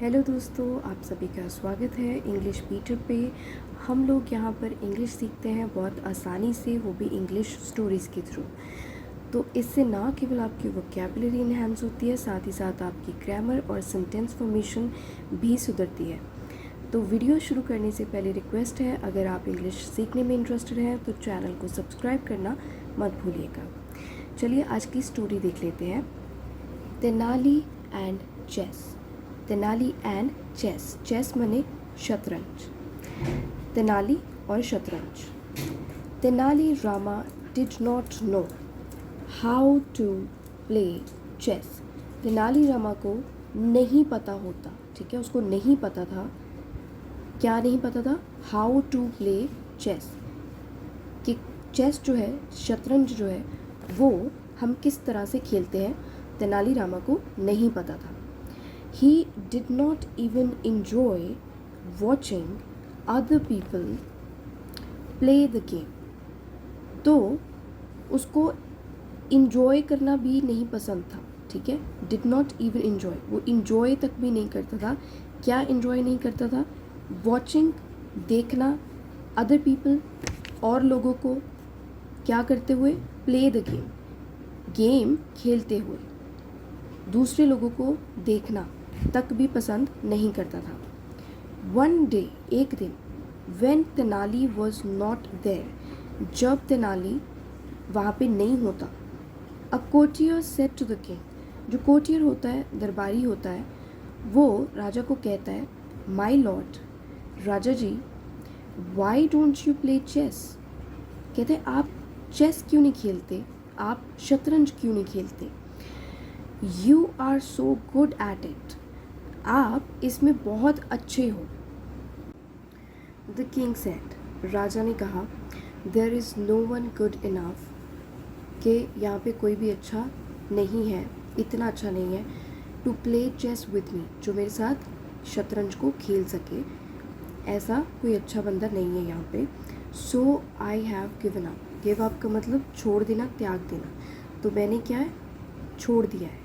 Hello दोस्तों, आप सभी का स्वागत है इंग्लिश बीटर पे। हम लोग यहाँ पर इंग्लिश सीखते हैं बहुत आसानी से, वो भी इंग्लिश स्टोरीज़ के थ्रू। तो इससे ना केवल आपकी वोकैबुलरी इन्हांस होती है, साथ ही साथ आपकी ग्रामर और सेंटेंस फॉर्मेशन भी सुधरती है। तो वीडियो शुरू करने से पहले रिक्वेस्ट है, अगर आप इंग्लिश सीखने में इंटरेस्टेड हैं तो चैनल को सब्सक्राइब करना मत भूलिएगा। चलिए आज की स्टोरी देख लेते हैं। Tenali and chess. Tenali and chess. Chess माने शतरंज। तेनाली और शतरंज। Tenali Rama did not know how to play chess. Tenali Rama को नहीं पता होता, ठीक है, उसको नहीं पता था। क्या नहीं पता था? हाउ टू प्ले चेस, कि चेस जो है, शतरंज जो है, वो हम किस तरह से खेलते हैं, तेनाली रामा को नहीं पता था। He did not even enjoy watching other people play the game. तो उसको enjoy करना भी नहीं पसंद था, ठीक है। Did not even enjoy, वो enjoy तक भी नहीं करता था। क्या enjoy नहीं करता था? Watching, देखना, other people, और लोगों को क्या करते हुए? Play the game, गेम खेलते हुए। दूसरे लोगों को देखना तक भी पसंद नहीं करता था। वन डे, एक दिन, when Tenali was not there, जब तेनाली वहाँ पे नहीं होता, a courtier said to the king, जो कोटियर होता है, दरबारी होता है, वो राजा को कहता है, माई लॉर्ड, राजा जी, why don't you play chess. कहते हैं आप चेस क्यों नहीं खेलते, आप शतरंज क्यों नहीं खेलते। You are so good at it, आप इसमें बहुत अच्छे हो। द किंग सेड, राजा ने कहा, there is no one good enough, कि यहाँ पे कोई भी अच्छा नहीं है, इतना अच्छा नहीं है, to play chess with me, जो मेरे साथ शतरंज को खेल सके। ऐसा कोई अच्छा बंदा नहीं है यहाँ पे। So I have given up. Give up का मतलब छोड़ देना, त्याग देना। तो मैंने क्या है, छोड़ दिया है।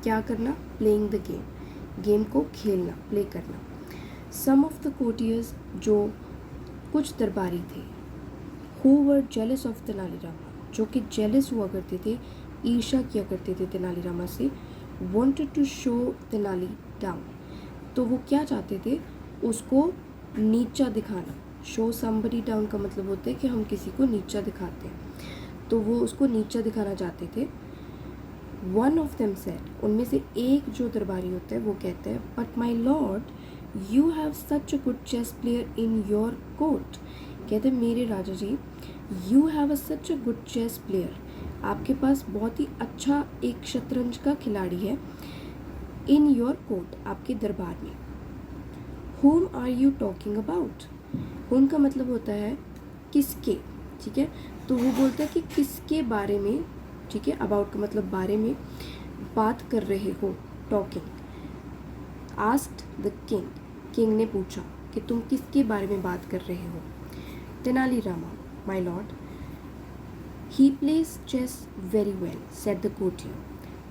क्या करना? प्लेइंग द गेम, गेम को खेलना, प्ले करना। सम ऑफ द कोटियर्स, जो कुछ दरबारी थे, who were jealous of Tenali Rama, जो कि जेलस हुआ करते थे, ईर्ष्या किया करते थे तेनालीरामा से, wanted to show Tenali down, तो वो क्या चाहते थे? उसको नीचा दिखाना। शो समबडी डाउन का मतलब होता है कि हम किसी को नीचा दिखाते हैं, तो वो उसको नीचा दिखाना चाहते थे। वन ऑफ देम सेड, उनमें से एक जो दरबारी होता है वो कहता है, but my lord, you have such a good chess player in your court. कहते हैं मेरे राजा ji, you have such a good chess player, आपके पास बहुत ही अच्छा एक शतरंज का खिलाड़ी है, इन योर कोर्ट, आपके दरबार में। whom are you talking about. whom का मतलब होता है किसके, ठीक है। तो वो बोलता है कि किसके बारे में, ठीक है। अबाउट का मतलब बारे में बात कर रहे हो, talking. Asked the king, king ने पूछा कि तुम किसके बारे में बात कर रहे हो। Tenalirama, my lord, he plays chess very well, said the courtier.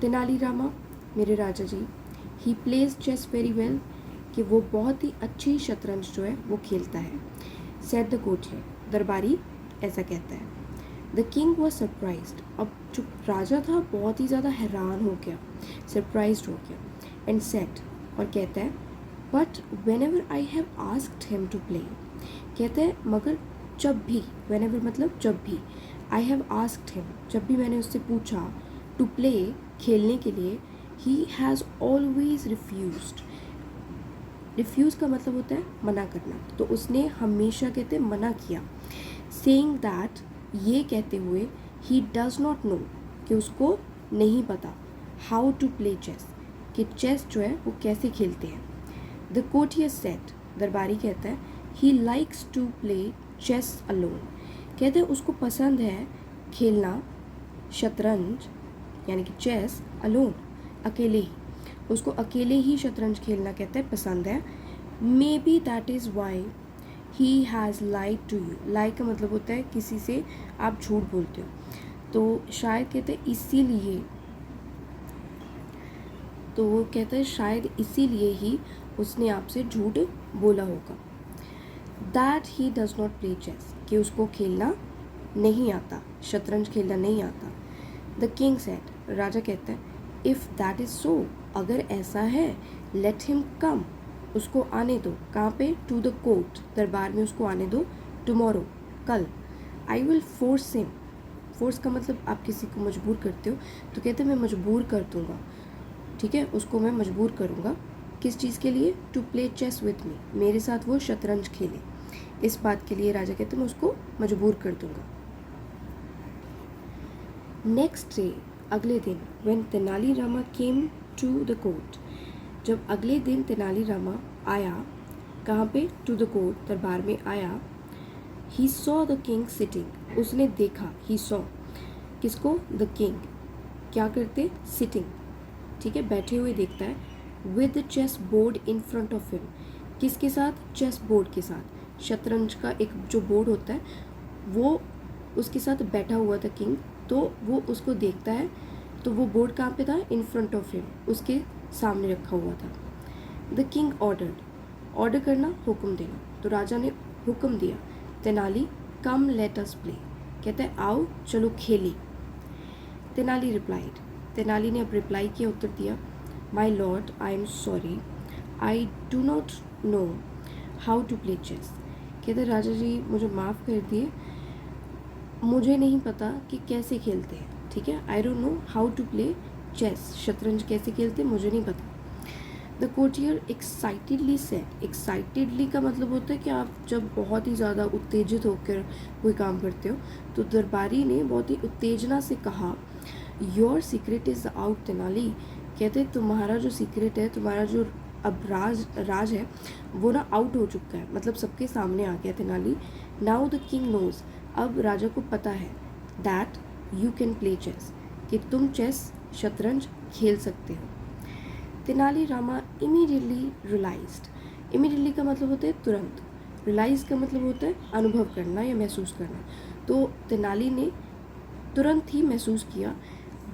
Tenalirama, मेरे राजा ji, he plays chess very well, कि वो बहुत ही अच्छी शतरंज जो है वो खेलता है। सेड द कोर्टियर, दरबारी ऐसा कहता है। द किंग वॉज सरप्राइज्ड, अब जो राजा था बहुत ही ज़्यादा हैरान हो गया, सरप्राइज्ड हो गया। एंड सेड, और कहता है, but whenever I have asked him to play, कहते हैं मगर जब भी, वेन एवर मतलब जब भी, आई हैव आस्क्ड हिम, जब भी मैंने उससे पूछा, टू प्ले, खेलने के लिए, he has always refused. Refuse का मतलब होता है मना करना, तो उसने हमेशा कहते हैं मना किया। सेइंग दैट, ये कहते हुए, ही डज़ नॉट नो, कि उसको नहीं पता, हाउ टू प्ले चेस, कि चेस जो है वो कैसे खेलते हैं। द कोर्टियर सेड, दरबारी कहता है, he likes to play chess alone, कहते हैं उसको पसंद है खेलना शतरंज, यानी कि चेस, अलोन, अकेले ही, उसको अकेले ही शतरंज खेलना कहते हैं पसंद है। Maybe that is why he has lied to you. Lie का मतलब होता है किसी से आप झूठ बोलते हो, तो शायद कहते हैं इसीलिए तो वो कहता है शायद इसीलिए ही उसने आपसे झूठ बोला होगा। That he does not play chess, कि उसको खेलना नहीं आता, शतरंज खेलना नहीं आता। द किंग सेड, राजा कहता है, इफ़ दैट इज़ सो, अगर ऐसा है, लेट हिम कम, उसको आने दो। कहाँ पे? टू द कोर्ट, दरबार में उसको आने दो। टुमारो, कल। I will force him, force का मतलब आप किसी को मजबूर करते हो, तो कहते हैं मैं मजबूर कर दूँगा, ठीक है, उसको मैं मजबूर करूँगा। किस चीज़ के लिए? To play chess with me, मेरे साथ वो शतरंज खेले। इस बात के लिए राजा कहते हैं मैं उसको मजबूर कर दूँगा। नेक्स्ट डे, अगले दिन, when Tenalirama came to the court, जब अगले दिन तेनालीरामा आया, कहाँ पे? टू द कोर्ट, दरबार में आया। He saw the king sitting, उसने देखा, ही सॉ किसको? The king. क्या करते? सिटिंग, ठीक है, बैठे हुए देखता है। With the chess board in front of him, किसके साथ? चेस बोर्ड के साथ। शतरंज का एक जो बोर्ड होता है वो उसके साथ बैठा हुआ था किंग, तो वो उसको देखता है। तो वो बोर्ड कहाँ पे था? इन फ्रंट ऑफ हिम, उसके सामने रखा हुआ था। द किंग ऑर्डर्ड, ऑर्डर करना, हुक्म देना। तो राजा ने हुक्म दिया, तेनाली कम लेट अस प्ले, कहता है आओ चलो खेली। तेनाली रिप्लाइड, तेनाली ने अब रिप्लाई किया, उत्तर दिया, my lord I am sorry, I do not know how to play chess, कहते राजा जी मुझे माफ़ कर दिए, मुझे नहीं पता कि कैसे खेलते हैं, ठीक है, I don't know how to play chess, शतरंज कैसे खेलते हैं मुझे नहीं पता। The courtier excitedly said, excitedly का मतलब होता है कि आप जब बहुत ही ज़्यादा उत्तेजित होकर कोई काम करते हो, तो दरबारी ने बहुत ही उत्तेजना से कहा, your secret is out Tenali, कहते तुम्हारा जो सीक्रेट है, तुम्हारा जो अब राज है वो ना आउट हो चुका है, मतलब सबके सामने आ गया Tenali. Now the king knows, that राजा को पता है, दैट यू कैन प्ले चेस, कि तुम चेस शतरंज खेल सकते हो। तेनालीरामा इमीडिएटली रियलाइज्ड, इमीडिएटली का मतलब होता है तुरंत, रियलाइज का मतलब होता है अनुभव करना या महसूस करना। तो तेनाली ने तुरंत ही महसूस किया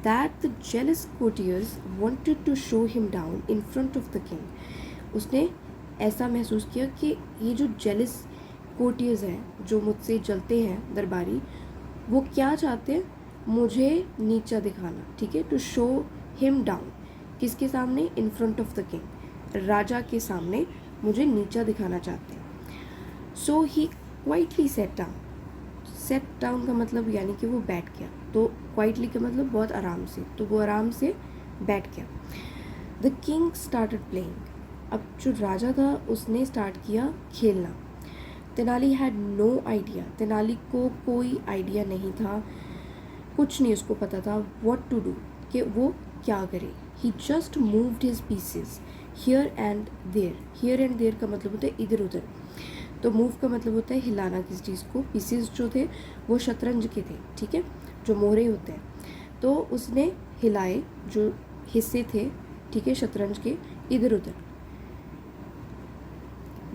that the jealous courtiers wanted to show him down in front of the king, उसने ऐसा महसूस किया कि ये जो जेलस कोर्टियर्स हैं, जो मुझसे जलते हैं दरबारी, वो क्या चाहते हैं? मुझे नीचा दिखाना, ठीक है, टू शो हिम डाउन, किसके सामने? In front of the king, राजा के सामने मुझे नीचा दिखाना चाहते हैं। So he quietly sat down, sat down का मतलब यानी कि वो बैठ गया, तो क्वाइटली का मतलब बहुत आराम से, तो वो आराम से बैठ गया। द किंग स्टार्टेड प्लेइंग, अब जो राजा था उसने स्टार्ट किया खेलना। Tenali had no idea, Tenali को कोई आइडिया नहीं था, कुछ नहीं उसको पता था व्हाट टू डू, कि वो क्या करे। He just moved his pieces here and there, here and there का मतलब होता है इधर उधर, तो मूव का मतलब होता है हिलाना किसी चीज़ को। पीसेस जो थे वो शतरंज के थे, ठीक है, जो मोहरे होते हैं, तो उसने हिलाए जो हिस्से थे, ठीक है, शतरंज के इधर उधर।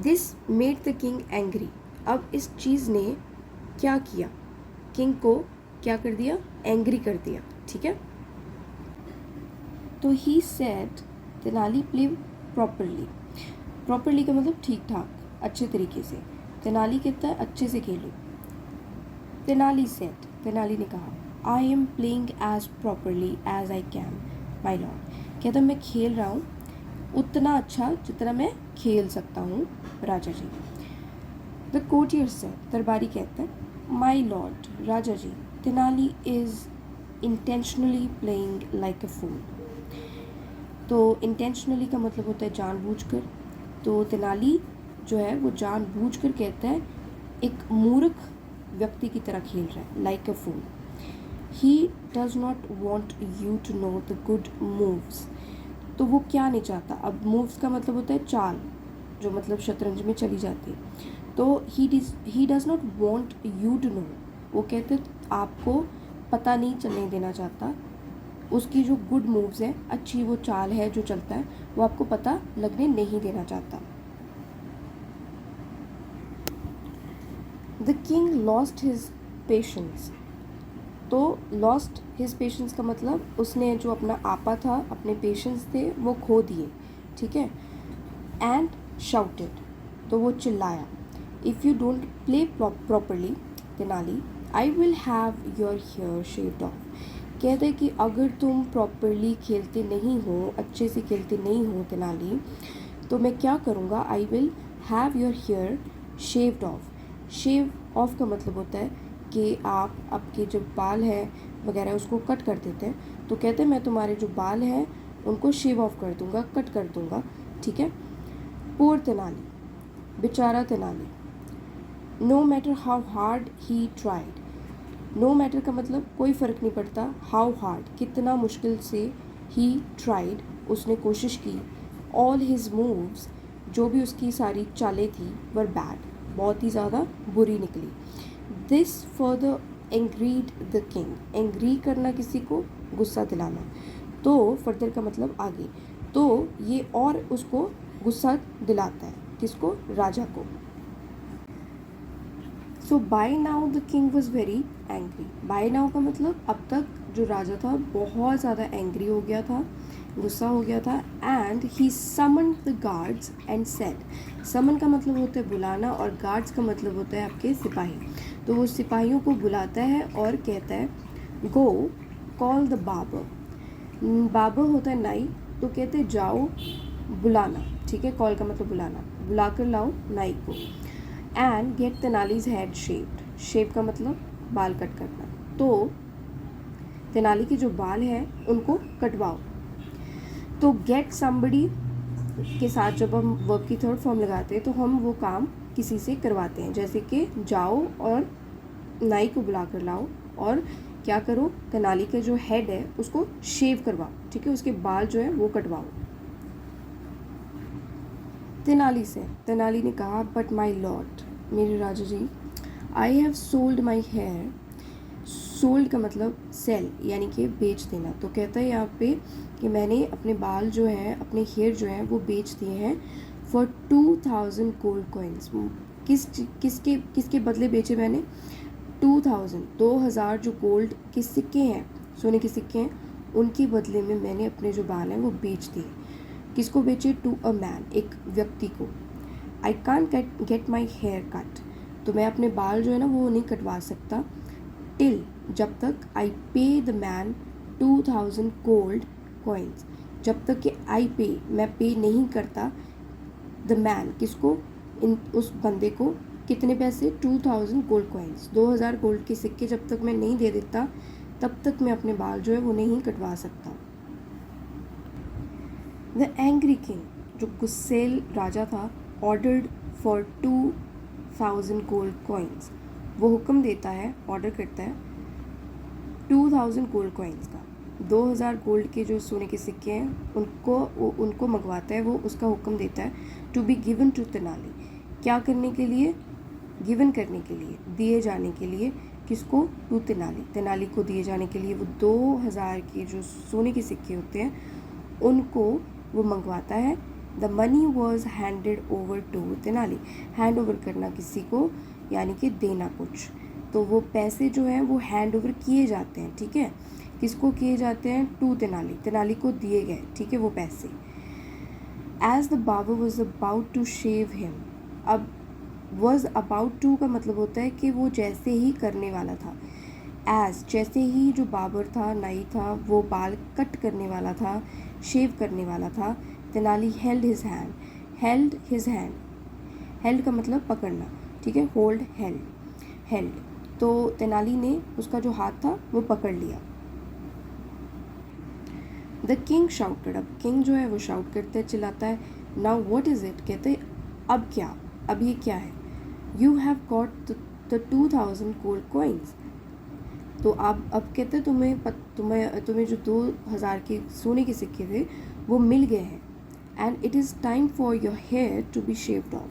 This made the king angry, अब इस चीज़ ने क्या किया? किंग को क्या कर दिया? एंग्री कर दिया, ठीक है। तो he said, Tenali play properly, properly का मतलब ठीक ठाक, अच्छे तरीके से। तेनाली कहता है अच्छे से खेलो। तेनाली सेड, तेनाली ने कहा, I am playing as properly as I can my lord, कहता मैं खेल रहा हूँ उतना अच्छा जितना मैं खेल सकता हूँ राजा जी। द कोर्टियर सेड, दरबारी कहता है, माई लॉर्ड, राजा ji, Tenali is intentionally playing like a fool, तो इंटेंशनली का मतलब होता है जानबूझकर, तो तेनाली जो है वो जानबूझकर कहता है एक मूर्ख व्यक्ति की तरह खेल रहा है, like a fool. He does not want you to know the good moves, तो वो क्या नहीं चाहता? अब मूव्स का मतलब होता है चाल, जो मतलब शतरंज में चली जाती है, तो he does not want you to know, वो कहते आपको पता नहीं चलने देना चाहता, उसकी जो गुड मूव्स है, अच्छी वो चाल है जो चलता है, वो आपको पता लगने नहीं देना चाहता। The king lost his patience, तो लॉस्ट हिज पेशेंस का मतलब उसने जो अपना आपा था, अपने पेशेंस थे, वो खो दिए, ठीक है। एंड शाउटेड, तो वो चिल्लाया, if you don't play properly Tenali, I will have your hair shaved off. कहते हैं कि अगर तुम प्रॉपरली खेलते नहीं हो, अच्छे से खेलते नहीं हो तेनाली, तो मैं क्या करूँगा, I will have your hair shaved off. Shave off का मतलब होता है कि आप आपके जो बाल हैं वगैरह उसको कट कर देते हैं, तो कहते हैं मैं तुम्हारे जो बाल हैं उनको शेव ऑफ कर दूँगा, कट कर दूँगा, ठीक है। पुअर तेनाली, बेचारा Tenali. No matter how hard he tried, no matter का मतलब कोई फ़र्क नहीं पड़ता, हाउ हार्ड कितना मुश्किल से, ही ट्राइड उसने कोशिश की, ऑल हिज मूव्स जो भी उसकी सारी चालें थी, वर बैड बहुत ही ज़्यादा बुरी निकली। This further angered the king, angry करना किसी को गुस्सा दिलाना, तो फर्दर का मतलब आगे, तो ये और उसको गुस्सा दिलाता है, किसको, राजा को। So by now the king was very angry, by now का मतलब अब तक जो राजा था बहुत ज़्यादा एंग्री हो गया था, गुस्सा हो गया था। And he summoned the guards and said, summon का मतलब होता है बुलाना और गार्ड्स का मतलब होता है आपके सिपाही, तो वो सिपाहियों को बुलाता है और कहता है, गो कॉल द बाबर, बाबर होता है नाई, तो कहते हैं जाओ बुलाना, ठीक है, कॉल का मतलब बुलाना, बुला कर लाओ नाई को। And get Tenali's head shaved, shave का मतलब बाल कट करना, तो तेनाली के जो बाल हैं उनको कटवाओ। तो गेट समबडी के साथ जब हम वर्ब की थर्ड फॉर्म लगाते हैं तो हम वो काम किसी से करवाते हैं, जैसे कि जाओ और नाई को बुला कर लाओ और क्या करो, तेनाली के जो हेड है उसको शेव करवाओ, ठीक है, उसके बाल जो है वो कटवाओ। तेनाली से, तेनाली ने कहा, बट माई लॉर्ड, मेरे राजा ji, I have sold my hair, sold का मतलब सेल यानी कि बेच देना, तो कहता है यहाँ पे कि मैंने अपने बाल जो हैं, अपने हेयर जो हैं वो बेच दिए हैं फॉर 2000 गोल्ड कॉइन्स। किसके बदले बेचे मैंने, 2000 जो गोल्ड के सिक्के हैं, सोने के सिक्के हैं, उनके बदले में मैंने अपने जो बाल हैं वो बेच दिए। किसको बेचे, टू अ मैन, एक व्यक्ति को। I can't get my hair cut, तो मैं अपने बाल जो है ना वो नहीं कटवा सकता, टिल जब तक आई पे द मैन 2000 गोल्ड कॉइन्स, जब तक कि आई पे मैं पे नहीं करता द मैन, किसको, इन उस बंदे को, कितने पैसे, 2000 गोल्ड कॉइन्स, 2000 गोल्ड के सिक्के जब तक मैं नहीं दे देता तब तक मैं अपने बाल जो है वो नहीं कटवा सकता। द एंग्री किंग, जो गुस्सेल राजा था, ऑर्डर्ड फॉर 2000 गोल्ड कॉइन्स, वो हुक्म देता है, ऑर्डर करता है 2000 गोल्ड कॉइन्स का, 2000 गोल्ड के जो सोने के सिक्के हैं उनको मंगवाता है, वो उसका हुक्म देता है, to be given to Tenali, क्या करने के लिए, गिवन करने के लिए, दिए जाने के लिए, किसको, टू तेनाली, तेनाली को दिए जाने के लिए। वो 2000 के जो सोने के सिक्के होते हैं उनको वो मंगवाता है। The money was handed over to Tenali, hand over करना किसी को यानी कि देना कुछ, तो वो पैसे जो हैं वो हैंड ओवर किए जाते हैं, ठीक है, किसको किए जाते हैं, टू तेनाली, तेनाली को दिए गए, ठीक है, वो पैसे। As the barber was about to shave him, अब वॉज अबाउट टू का मतलब होता है कि वो जैसे ही करने वाला था, एज जैसे ही जो बाबर था, नाई था, वो बाल कट करने वाला था, शेव करने वाला था, Tenali held his hand, held his hand, held का मतलब पकड़ना, ठीक है, होल्ड, हेल्ड, तो तेनाली ने उसका जो हाथ था वो पकड़ लिया। द किंग शाउटेड, अब किंग जो है वो शाउट करते चिल्लाता है, नाउ व्हाट इज़ इट, कहते अब क्या, अब ये क्या है, you have got the 2000 gold coins, तो अब कहते तुम्हें जो 2000 के सोने के सिक्के थे वो मिल गए हैं, and it is time for your hair to be shaved off,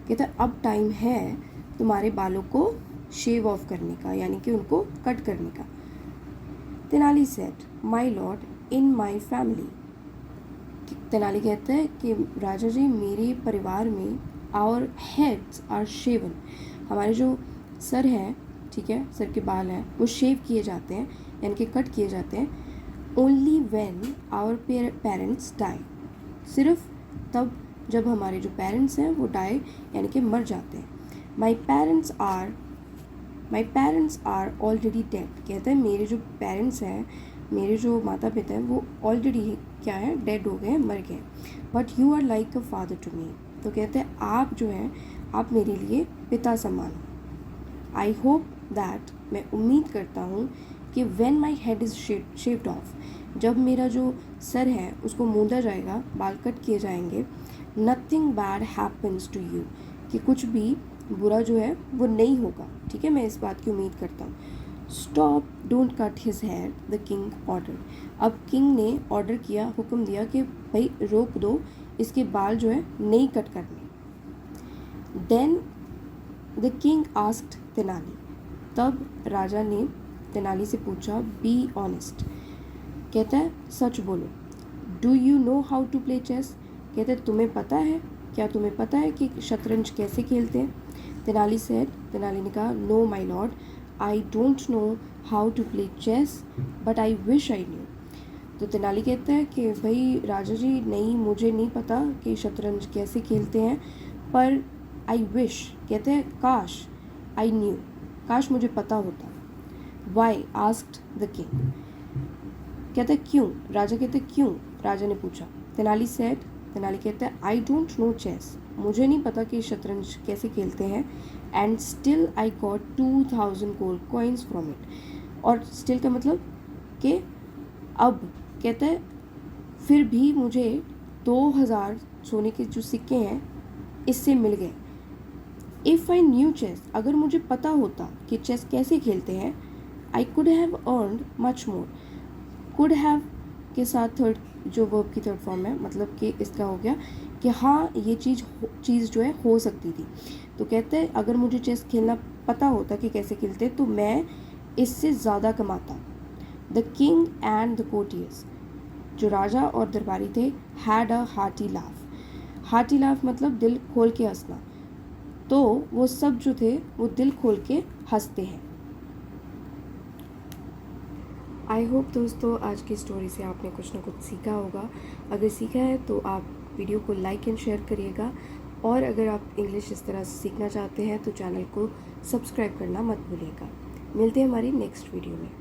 कहते अब टाइम है तुम्हारे बालों को शेव ऑफ करने का यानी कि उनको कट करने का। Tenali said, my lord, in my family, Tenali कहता है कि राजा जी मेरे परिवार में आवर हेड्स आर शेवन, हमारे जो सर हैं ठीक है, सर के बाल हैं, वो शेव किए जाते हैं यानी कि कट किए जाते हैं only when our parents die, सिर्फ तब जब हमारे जो पेरेंट्स हैं वो डाई यानी कि मर जाते हैं। My parents are already dead, कहते हैं मेरे जो पेरेंट्स हैं, मेरे जो माता पिता हैं वो ऑलरेडी क्या है, डेड हो गए, मर गए। But you are like a father to me, तो कहते हैं आप जो हैं आप मेरे लिए पिता समान हो। आई होप दैट, मैं उम्मीद करता हूँ कि when my head is shaved of, जब मेरा जो सर है उसको मूंदा जाएगा, बाल कट किए जाएंगे, nothing bad happens to you, कि कुछ भी बुरा जो है वो नहीं होगा, ठीक है, मैं इस बात की उम्मीद करता हूँ। Stop, don't cut his hair, the king order, अब किंग ने ऑर्डर किया, हुक्म दिया कि भाई रोक दो, इसके बाल जो है नहीं कट करने। Then the king asked Tenali, तब राजा ने तेनाली से पूछा, बी ऑनेस्ट, कहता है सच बोलो। Do you know how to play chess, कहते हैं तुम्हें पता है, क्या तुम्हें पता है कि शतरंज कैसे खेलते हैं। तेनाली सेड, तेनाली ने कहा, no my lord, I don't know how to play chess but I wish I knew. तो तेनाली कहता है कि भाई राजा जी, नहीं मुझे नहीं पता कि शतरंज कैसे खेलते हैं, पर आई विश, कहते हैं काश, आई न्यू, काश मुझे पता होता। वाई आस्क्ड द किंग, कहते हैं क्यों, राजा कहते हैं क्यों, राजा ने पूछा। तेनाली सेड, तेनाली कहता है आई डोंट नो चेस, मुझे नहीं पता कि शतरंज कैसे खेलते हैं, and still I got 2000 gold coins from it, और स्टिल का मतलब कि अब, कहता है फिर भी मुझे 2000 सोने के जो सिक्के हैं इससे मिल गए। इफ़ आई न्यू चेस, अगर मुझे पता होता कि चेस कैसे खेलते हैं, I could have earned much more, could have के साथ थर्ड जो वर्ब की थर्ड फॉर्म है, मतलब कि इसका हो गया कि हाँ ये चीज़ जो है हो सकती थी। तो कहते हैं अगर मुझे चेस खेलना पता होता कि कैसे खेलते तो मैं इससे ज़्यादा कमाता। The king and the courtiers, जो राजा और दरबारी थे, had a hearty laugh, hearty laugh मतलब दिल खोल के हंसना, तो वो सब जो थे वो दिल खोल के हंसते हैं। आई होप दोस्तों आज की स्टोरी से आपने कुछ ना कुछ सीखा होगा। अगर सीखा है तो आप वीडियो को लाइक एंड शेयर करिएगा, और अगर आप इंग्लिश इस तरह से सीखना चाहते हैं तो चैनल को सब्सक्राइब करना मत भूलिएगा। मिलते हैं हमारी नेक्स्ट वीडियो में।